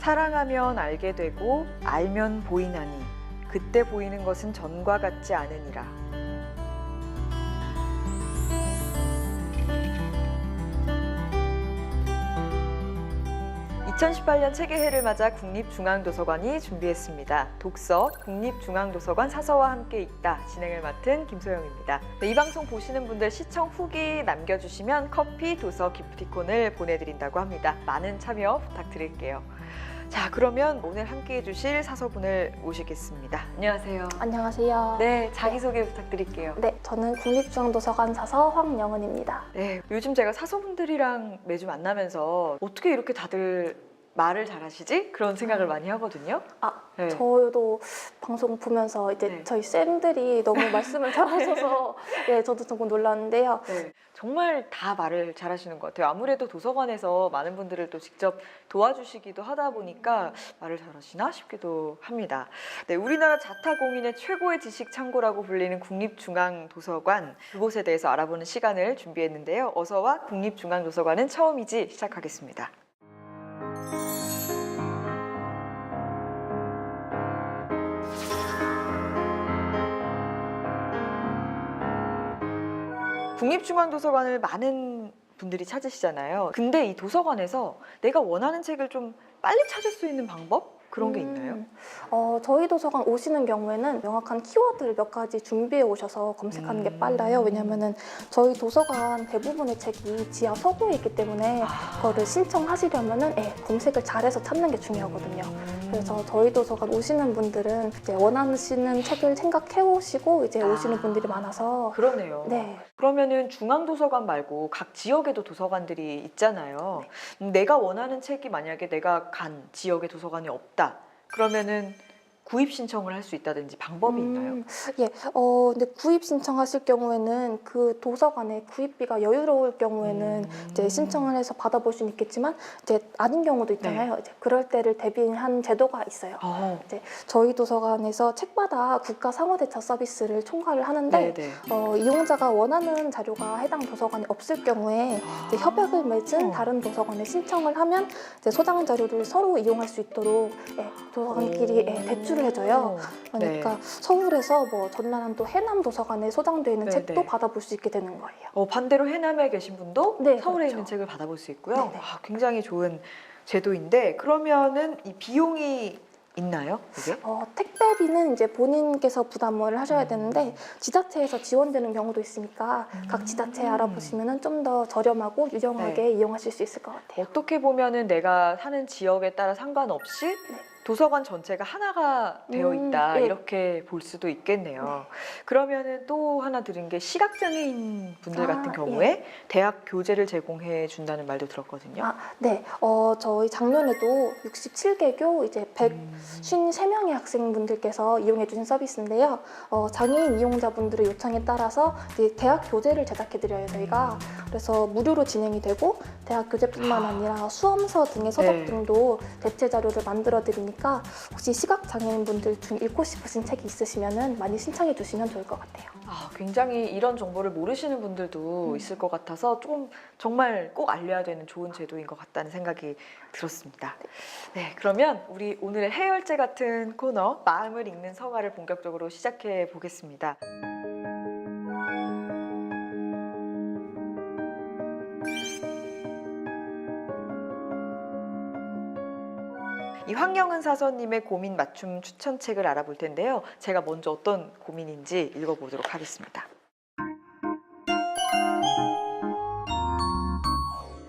사랑하면 알게 되고 알면 보이나니 그때 보이는 것은 전과 같지 않으니라. 2018년 책의 해를 맞아 국립중앙도서관이 준비했습니다. 독서 국립중앙도서관 사서와 함께 읽다 진행을 맡은 김소영입니다. 이 방송 보시는 분들 시청 후기 남겨주시면 커피, 도서, 기프티콘을 보내드린다고 합니다. 많은 참여 부탁드릴게요. 자, 그러면 오늘 함께 해주실 사서분을 모시겠습니다. 안녕하세요. 안녕하세요. 네, 자기소개 부탁드릴게요. 네, 저는 국립중앙도서관 사서 황영은입니다. 네, 요즘 제가 사서분들이랑 매주 만나면서 어떻게 이렇게 다들 말을 잘하시지? 그런 생각을 많이 하거든요. 네. 저도 방송 보면서 이제 네. 저희 쌤들이 너무 말씀을 잘하셔서 네, 저도 조금 놀랐는데요. 네, 정말 다 말을 잘하시는 것 같아요. 아무래도 도서관에서 많은 분들을 또 직접 도와주시기도 하다 보니까 말을 잘하시나 싶기도 합니다. 네, 우리나라 자타공인의 최고의 지식 창고라고 불리는 국립중앙도서관, 그곳에 대해서 알아보는 시간을 준비했는데요. 어서와 국립중앙도서관은 처음이지 시작하겠습니다. 국립중앙도서관을 많은 분들이 찾으시잖아요. 근데 이 도서관에서 내가 원하는 책을 좀 빨리 찾을 수 있는 방법? 그런 게 있나요? 저희 도서관 오시는 경우에는 명확한 키워드를 몇 가지 준비해 오셔서 검색하는 게 빨라요. 왜냐면은 저희 도서관 대부분의 책이 지하 서구에 있기 때문에 그거를 신청하시려면은 검색을 잘해서 찾는 게 중요하거든요. 그래서 저희 도서관 오시는 분들은 이제 원하시는 책을 생각해 오시고 이제 오시는 분들이 많아서 그러네요. 네. 그러면은 중앙도서관 말고 각 지역에도 도서관들이 있잖아요. 내가 원하는 책이 만약에 내가 간 지역의 도서관이 없다. 그러면은 구입 신청을 할 수 있다든지 방법이 있나요? 예, 근데 구입 신청하실 경우에는 그 도서관에 구입비가 여유로울 경우에는 이제 신청을 해서 받아볼 수는 있겠지만 이제 아닌 경우도 있잖아요. 이제 그럴 때를 대비한 제도가 있어요. 이제 저희 도서관에서 책마다 국가 상호대차 서비스를 총괄을 하는데 이용자가 원하는 자료가 해당 도서관에 없을 경우에 이제 협약을 맺은 다른 도서관에 신청을 하면 이제 소장 자료를 서로 이용할 수 있도록 도서관끼리 대출을 해줘요. 그러니까 서울에서 뭐 전라남도 해남 도서관에 소장되어 있는 책도 받아볼 수 있게 되는 거예요. 반대로 해남에 계신 분도 서울에 있는 책을 받아볼 수 있고요. 굉장히 좋은 제도인데 그러면은 이 비용이 있나요? 이게? 택배비는 이제 본인께서 부담을 하셔야 되는데 지자체에서 지원되는 경우도 있으니까 각 지자체 알아보시면은 좀 더 저렴하고 유용하게 이용하실 수 있을 것 같아요. 어떻게 보면은 내가 사는 지역에 따라 상관없이 도서관 전체가 하나가 되어 있다 이렇게 볼 수도 있겠네요. 그러면은 또 하나 들은 게 시각장애인 분들 같은 경우에 대학 교재를 제공해 준다는 말도 들었거든요. 네, 저희 작년에도 67개교 이제 153명의 학생분들께서 이용해 주신 서비스인데요. 장애인 이용자분들의 요청에 따라서 이제 대학 교재를 제작해 드려요, 저희가. 그래서 무료로 진행이 되고 대학 교재뿐만 아니라 수험서 등의 서적 등도 대체 자료를 만들어 드리니까 혹시 시각장애인분들 중 읽고 싶으신 책이 있으시면 많이 신청해 주시면 좋을 것 같아요. 굉장히 이런 정보를 모르시는 분들도 있을 것 같아서 좀 정말 꼭 알려야 되는 좋은 제도인 것 같다는 생각이 들었습니다. 네, 그러면 우리 오늘의 해열제 같은 코너 마음을 읽는 서가를 본격적으로 시작해 보겠습니다. 이 황영은 사서님의 고민 맞춤 추천책을 알아볼 텐데요. 제가 먼저 어떤 고민인지 읽어보도록 하겠습니다.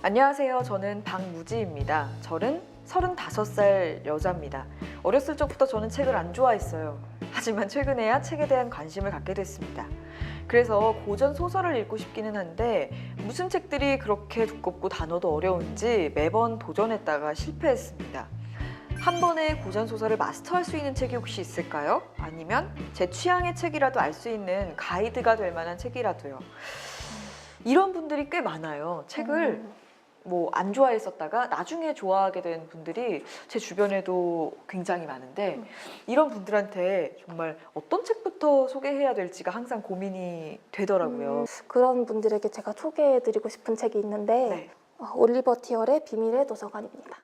안녕하세요. 저는 박무지입니다. 저는 35살 여자입니다. 어렸을 적부터 저는 책을 안 좋아했어요. 하지만 최근에야 책에 대한 관심을 갖게 됐습니다. 그래서 고전 소설을 읽고 싶기는 한데 무슨 책들이 그렇게 두껍고 단어도 어려운지 매번 도전했다가 실패했습니다. 한 번에 고전 소설을 마스터할 수 있는 책이 혹시 있을까요? 아니면 제 취향의 책이라도 알 수 있는 가이드가 될 만한 책이라도요. 이런 분들이 꽤 많아요. 책을 뭐 안 좋아했었다가 나중에 좋아하게 된 분들이 제 주변에도 굉장히 많은데 이런 분들한테 정말 어떤 책부터 소개해야 될지가 항상 고민이 되더라고요. 그런 분들에게 제가 소개해드리고 싶은 책이 있는데 올리버 티얼의 비밀의 도서관입니다.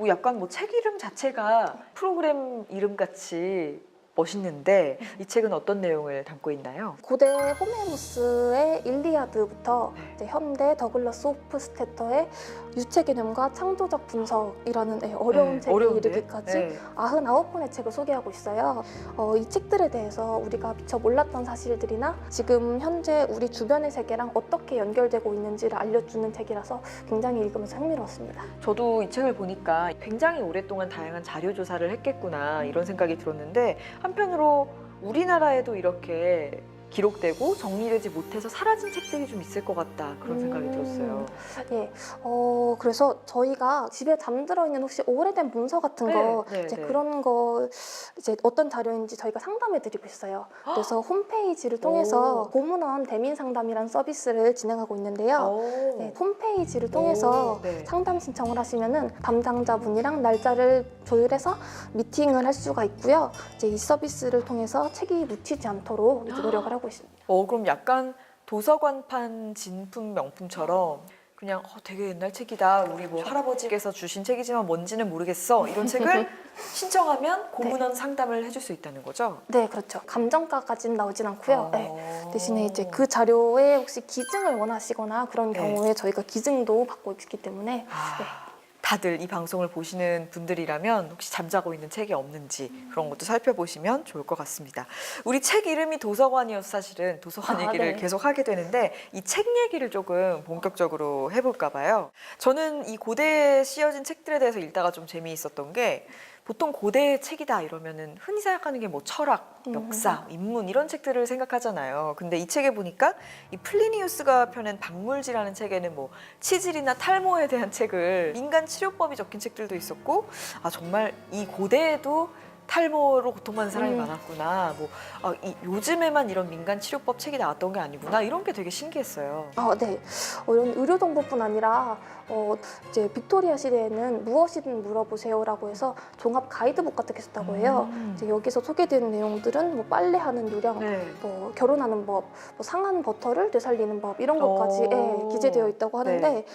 약간 뭐 책 이름 자체가 프로그램 이름 같이 멋있는데 이 책은 어떤 내용을 담고 있나요? 고대 호메로스의 일리아드부터 이제 현대 더글라스 호프스테터의 유체 개념과 창조적 분석이라는 어려운 책에 어려운데? 이르기까지 네. 99권의 책을 소개하고 있어요. 이 책들에 대해서 우리가 미처 몰랐던 사실들이나 지금 현재 우리 주변의 세계랑 어떻게 연결되고 있는지를 알려주는 책이라서 굉장히 읽으면서 흥미로웠습니다. 저도 이 책을 보니까 굉장히 오랫동안 다양한 자료 조사를 했겠구나 이런 생각이 들었는데 한편으로 우리나라에도 이렇게 기록되고 정리되지 못해서 사라진 책들이 좀 있을 것 같다 그런 생각이 들었어요. 예, 그래서 저희가 집에 잠들어 있는 혹시 오래된 문서 같은 거 이제 그런 거 이제 어떤 자료인지 저희가 상담해드리고 있어요. 그래서 홈페이지를 통해서 고문원 대민 상담이라는 서비스를 진행하고 있는데요. 네, 홈페이지를 통해서 상담 신청을 하시면은 담당자분이랑 날짜를 조율해서 미팅을 할 수가 있고요. 이제 이 서비스를 통해서 책이 묻히지 않도록 이제 노력을 하고 있습니다. 그럼 약간 도서관판 진품 명품처럼 그냥 되게 옛날 책이다. 우리 뭐 할아버지께서 주신 책이지만 뭔지는 모르겠어. 이런 책을 신청하면 고문원 상담을 해줄 수 있다는 거죠? 네, 그렇죠. 감정가까지는 나오진 않고요. 네. 대신에 이제 그 자료에 혹시 기증을 원하시거나 그런 경우에 저희가 기증도 받고 있기 때문에 다들 이 방송을 보시는 분들이라면 혹시 잠자고 있는 책이 없는지 그런 것도 살펴보시면 좋을 것 같습니다. 우리 책 이름이 도서관이어서 사실은 도서관 얘기를 계속 하게 되는데 이 책 얘기를 조금 본격적으로 해볼까 봐요. 저는 이 고대에 씌어진 책들에 대해서 읽다가 좀 재미있었던 게 보통 고대 책이다 이러면은 흔히 생각하는 게 뭐 철학, 역사, 인문 이런 책들을 생각하잖아요. 근데 이 책에 보니까 이 플리니우스가 펴낸 박물지라는 책에는 뭐 치질이나 탈모에 대한 책을 민간 치료법이 적힌 책들도 있었고 정말 이 고대에도 탈모로 고통받는 사람이 많았구나. 요즘에만 이런 민간 치료법 책이 나왔던 게 아니구나. 이런 게 되게 신기했어요. 네. 이런 의료 정보뿐 아니라 이제 빅토리아 시대에는 무엇이든 물어보세요라고 해서 종합 가이드북 같은 게 있었다고 해요. 이제 여기서 소개되는 내용들은 뭐 빨래하는 요령, 뭐 결혼하는 법, 뭐 상한 버터를 되살리는 법 이런 것까지 기재되어 있다고 하는데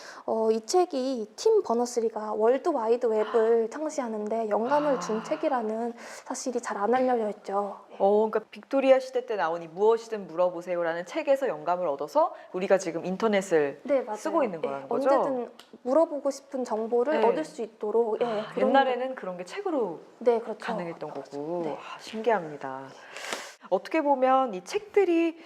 이 책이 팀 버너스리가 월드 와이드 웹을 창시하는데 영감을 준 책이라는 사실이 잘 안 알려져 있죠. 그러니까 빅토리아 시대 때 나온 이 무엇이든 물어보세요라는 책에서 영감을 얻어서 우리가 지금 인터넷을 쓰고 있는 거라는 거죠? 언제든 물어보고 싶은 정보를 얻을 수 있도록. 옛날에는 그런 게 책으로 그렇죠. 가능했던 거고. 신기합니다. 어떻게 보면 이 책들이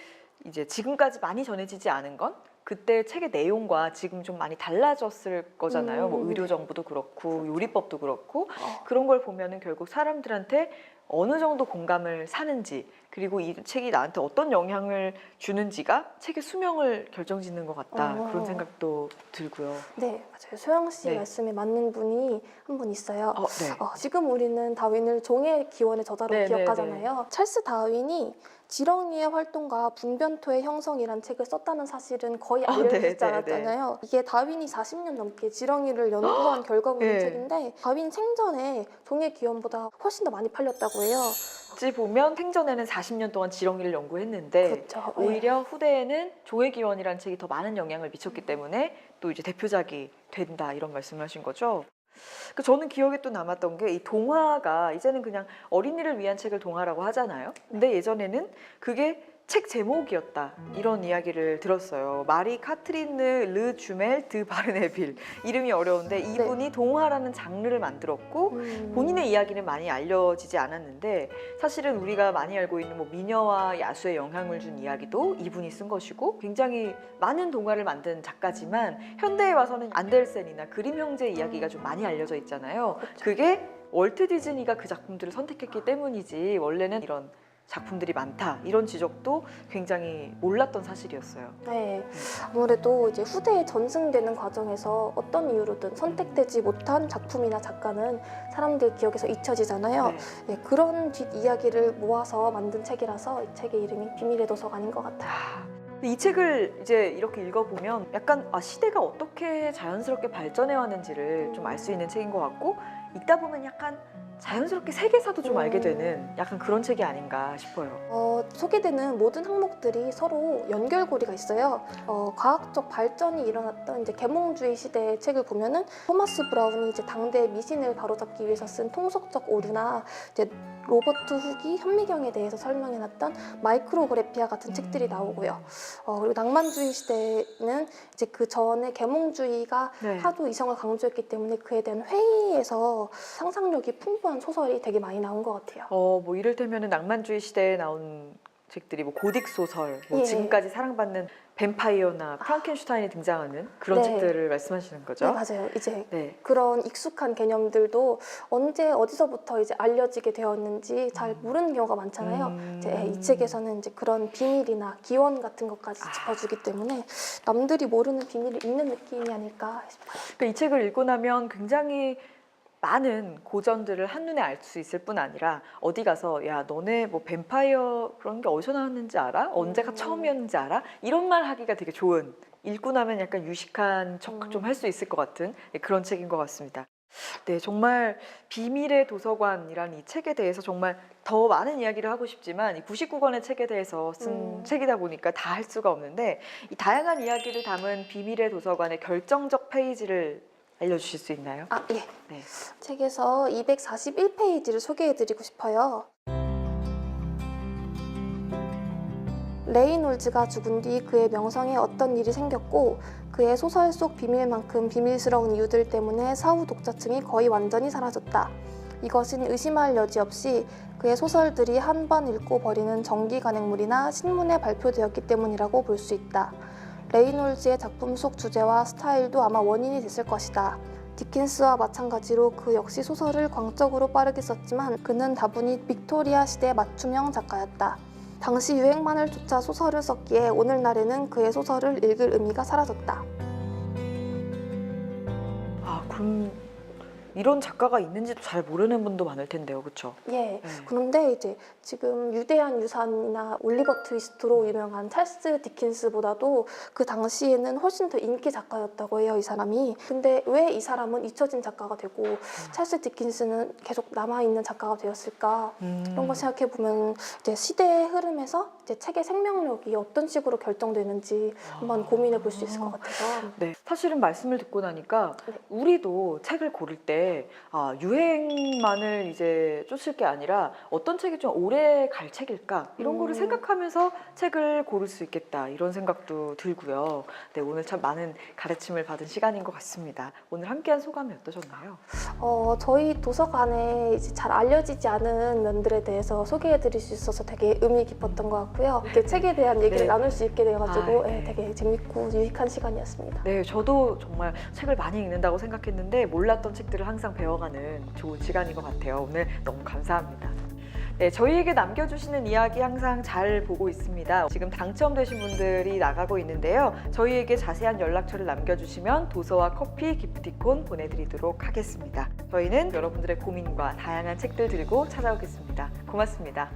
이제 지금까지 많이 전해지지 않은 건 그때 책의 내용과 지금 좀 많이 달라졌을 거잖아요. 뭐 의료 정보도 그렇고 요리법도 그렇고 그런 걸 보면은 결국 사람들한테 어느 정도 공감을 사는지 그리고 이 책이 나한테 어떤 영향을 주는지가 책의 수명을 결정짓는 것 같다. 그런 생각도 들고요. 네, 맞아요. 소영 씨 말씀에 맞는 분이 한 분 있어요. 지금 우리는 다윈을 종의 기원의 저자로 기억하잖아요. 찰스 다윈이 지렁이의 활동과 분변토의 형성이란 책을 썼다는 사실은 거의 알려지지 않았잖아요. 이게 다윈이 40년 넘게 지렁이를 연구한 결과물인 책인데 다윈 생전에 종의 기원보다 훨씬 더 많이 팔렸다고 해요. 어찌 보면 생전에는 40년 동안 지렁이를 연구했는데 오히려 후대에는 조의 기원이라는 책이 더 많은 영향을 미쳤기 때문에 또 이제 대표작이 된다 이런 말씀을 하신 거죠. 저는 기억에 또 남았던 게 이 동화가 이제는 그냥 어린이를 위한 책을 동화라고 하잖아요. 근데 예전에는 그게 책 제목이었다 이런 이야기를 들었어요. 마리 카트리느 르 주멜 드 바르네빌 이름이 어려운데 이분이 동화라는 장르를 만들었고 본인의 이야기는 많이 알려지지 않았는데 사실은 우리가 많이 알고 있는 뭐 미녀와 야수의 영향을 준 이야기도 이분이 쓴 것이고 굉장히 많은 동화를 만든 작가지만 현대에 와서는 안델센이나 그림 형제 이야기가 좀 많이 알려져 있잖아요. 그게 월트 디즈니가 그 작품들을 선택했기 때문이지 원래는 이런 작품들이 많다 이런 지적도 굉장히 몰랐던 사실이었어요. 네, 아무래도 이제 후대에 전승되는 과정에서 어떤 이유로든 선택되지 못한 작품이나 작가는 사람들 기억에서 잊혀지잖아요. 그런 뒷 이야기를 모아서 만든 책이라서 이 책의 이름이 비밀의 도서관인 것 같아요. 이 책을 이제 이렇게 읽어보면 약간 시대가 어떻게 자연스럽게 발전해 왔는지를 좀 알 수 있는 책인 것 같고 읽다 보면 약간 자연스럽게 세계사도 좀 알게 되는 약간 그런 책이 아닌가 싶어요. 소개되는 모든 항목들이 서로 연결고리가 있어요. 과학적 발전이 일어났던 이제 계몽주의 시대의 책을 보면은 토마스 브라운이 이제 당대 미신을 바로잡기 위해서 쓴 통속적 오류나 이제 로버트 훅이 현미경에 대해서 설명해놨던 마이크로그래피아 같은 책들이 나오고요. 그리고 낭만주의 시대는 이제 그 전에 계몽주의가 네. 하도 이성을 강조했기 때문에 그에 대한 회의에서 상상력이 풍부한 소설이 되게 많이 나온 것 같아요. 뭐 이를테면은 낭만주의 시대에 나온 책들이 뭐 고딕 소설, 뭐 예. 지금까지 사랑받는 뱀파이어나 프랑켄슈타인이 등장하는 그런 네. 책들을 말씀하시는 거죠? 네, 맞아요. 이제 네. 그런 익숙한 개념들도 언제 어디서부터 이제 알려지게 되었는지 잘 모르는 경우가 많잖아요. 이제 이 책에서는 이제 그런 비밀이나 기원 같은 것까지 짚어주기 때문에 남들이 모르는 비밀을 읽는 느낌이 아닐까 싶어요. 그러니까 이 책을 읽고 나면 굉장히 많은 고전들을 한눈에 알 수 있을 뿐 아니라 어디 가서 야 너네 뭐 뱀파이어 그런 게 어디서 나왔는지 알아? 언제가 처음이었는지 알아? 이런 말 하기가 되게 좋은, 읽고 나면 약간 유식한 척 좀 할 수 있을 것 같은 그런 책인 것 같습니다. 네, 정말 비밀의 도서관이라는 이 책에 대해서 정말 더 많은 이야기를 하고 싶지만 이 99권의 책에 대해서 쓴 책이다 보니까 다 할 수가 없는데 이 다양한 이야기를 담은 비밀의 도서관의 결정적 페이지를 알려주실 수 있나요? 예. 네. 책에서 241페이지를 소개해드리고 싶어요. 레이놀즈가 죽은 뒤 그의 명성에 어떤 일이 생겼고 그의 소설 속 비밀만큼 비밀스러운 이유들 때문에 사후 독자층이 거의 완전히 사라졌다. 이것은 의심할 여지 없이 그의 소설들이 한 번 읽고 버리는 정기 간행물이나 신문에 발표되었기 때문이라고 볼 수 있다. 레이놀즈의 작품 속 주제와 스타일도 아마 원인이 됐을 것이다. 디킨스와 마찬가지로 그 역시 소설을 광적으로 빠르게 썼지만 그는 다분히 빅토리아 시대 맞춤형 작가였다. 당시 유행만을 쫓아 소설을 썼기에 오늘날에는 그의 소설을 읽을 의미가 사라졌다. 그럼 이런 작가가 있는지도 잘 모르는 분도 많을 텐데요, 그렇죠? 예. 그런데 이제 지금 유대한 유산이나 올리버 트위스트로 유명한 찰스 디킨스보다도 그 당시에는 훨씬 더 인기 작가였다고 해요, 이 사람이. 근데 왜 이 사람은 잊혀진 작가가 되고 찰스 디킨스는 계속 남아있는 작가가 되었을까? 이런 걸 생각해 보면 이제 시대의 흐름에서 이제 책의 생명력이 어떤 식으로 결정되는지 한번 고민해 볼 수 있을 것 같아서. 네, 사실은 말씀을 듣고 나니까 네. 우리도 책을 고를 때 유행만을 이제 쫓을 게 아니라 어떤 책이 좀 오래 갈 책일까 이런 거를 생각하면서 책을 고를 수 있겠다 이런 생각도 들고요. 네, 오늘 참 많은 가르침을 받은 시간인 것 같습니다. 오늘 함께한 소감이 어떠셨나요? 저희 도서관에 이제 잘 알려지지 않은 면들에 대해서 소개해드릴 수 있어서 되게 의미 깊었던 것 같고요. 이렇게 책에 대한 얘기를 네. 나눌 수 있게 돼가지고 네. 되게 재밌고 유익한 시간이었습니다. 네, 저도 정말 책을 많이 읽는다고 생각했는데 몰랐던 책들을 항상 배워가는 좋은 시간인 것 같아요. 오늘 너무 감사합니다. 네, 저희에게 남겨주시는 이야기 항상 잘 보고 있습니다. 지금 당첨되신 분들이 나가고 있는데요. 저희에게 자세한 연락처를 남겨주시면 도서와 커피, 기프티콘 보내드리도록 하겠습니다. 저희는 여러분들의 고민과 다양한 책들 들고 찾아오겠습니다. 고맙습니다.